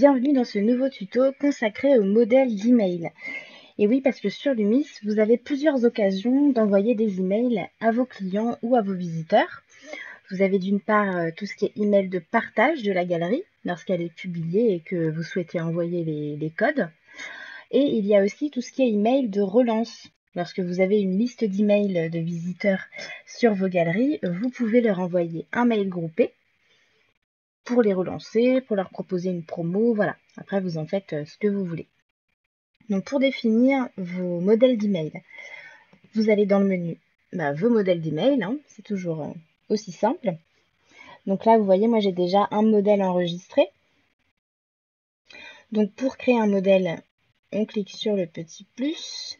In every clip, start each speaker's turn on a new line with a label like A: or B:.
A: Bienvenue dans ce nouveau tuto consacré au modèle d'email. Et oui, parce que sur Lumis, vous avez plusieurs occasions d'envoyer des emails à vos clients ou à vos visiteurs. Vous avez d'une part tout ce qui est email de partage de la galerie lorsqu'elle est publiée et que vous souhaitez envoyer les codes. Et il y a aussi tout ce qui est email de relance. Lorsque vous avez une liste d'emails de visiteurs sur vos galeries, vous pouvez leur envoyer un mail groupé pour les relancer, pour leur proposer une promo, voilà. Après, vous en faites ce que vous voulez. Donc, pour définir vos modèles d'email, vous allez dans le menu vos modèles d'email, hein, c'est toujours aussi simple. Donc là, vous voyez, moi j'ai déjà un modèle enregistré. Donc pour créer un modèle, on clique sur le petit plus.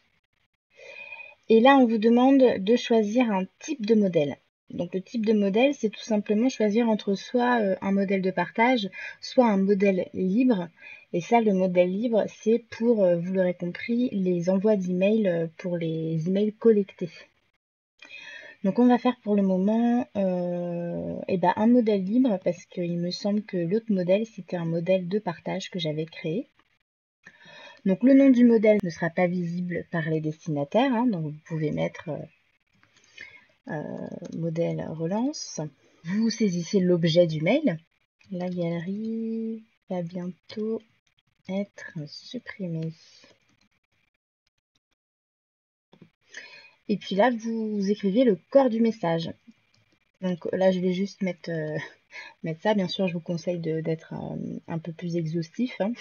A: Et là, on vous demande de choisir un type de modèle. Donc le type de modèle, c'est tout simplement choisir entre soit un modèle de partage, soit un modèle libre. Et ça, le modèle libre, c'est pour, vous l'aurez compris, les envois d'emails pour les emails collectés. Donc on va faire pour le moment un modèle libre parce qu'il me semble que l'autre modèle, c'était un modèle de partage que j'avais créé. Donc le nom du modèle ne sera pas visible par les destinataires, hein, donc vous pouvez mettre modèle relance. Vous saisissez l'objet du mail. La galerie va bientôt être supprimée. Et puis là, vous écrivez le corps du message. Donc là, je vais juste mettre ça. Bien sûr, je vous conseille d'être un peu plus exhaustif, hein.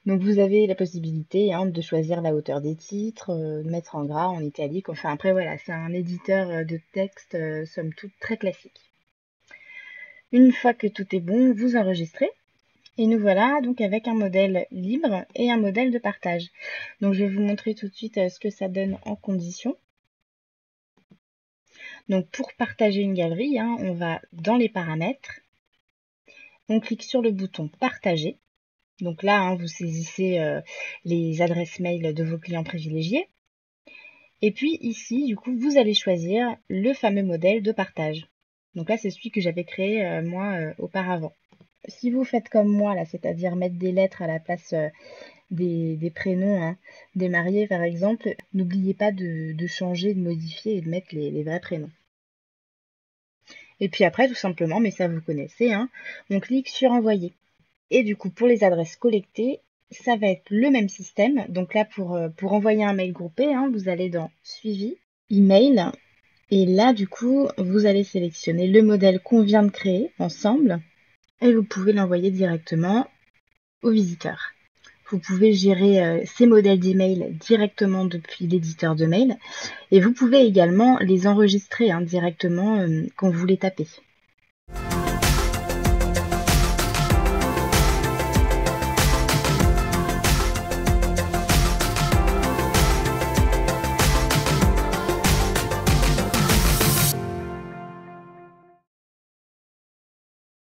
A: Donc vous avez la possibilité de choisir la hauteur des titres, de mettre en gras, en italique. Enfin après voilà, c'est un éditeur de texte somme toute très classique. Une fois que tout est bon, vous enregistrez. Et nous voilà donc avec un modèle libre et un modèle de partage. Donc je vais vous montrer tout de suite ce que ça donne en conditions. Donc pour partager une galerie, on va dans les paramètres. On clique sur le bouton partager. Donc là, vous saisissez les adresses mail de vos clients privilégiés. Et puis ici, du coup, vous allez choisir le fameux modèle de partage. Donc là, c'est celui que j'avais créé moi auparavant. Si vous faites comme moi, là, c'est-à-dire mettre des lettres à la place des prénoms des mariés, par exemple, n'oubliez pas de changer, de modifier et de mettre les vrais prénoms. Et puis après, tout simplement, mais ça vous connaissez, on clique sur envoyer. Et du coup, pour les adresses collectées, ça va être le même système. Donc là, pour envoyer un mail groupé, vous allez dans Suivi, Email. Et là, du coup, vous allez sélectionner le modèle qu'on vient de créer ensemble. Et vous pouvez l'envoyer directement aux visiteurs. Vous pouvez gérer ces modèles d'email directement depuis l'éditeur de mail. Et vous pouvez également les enregistrer directement quand vous les tapez.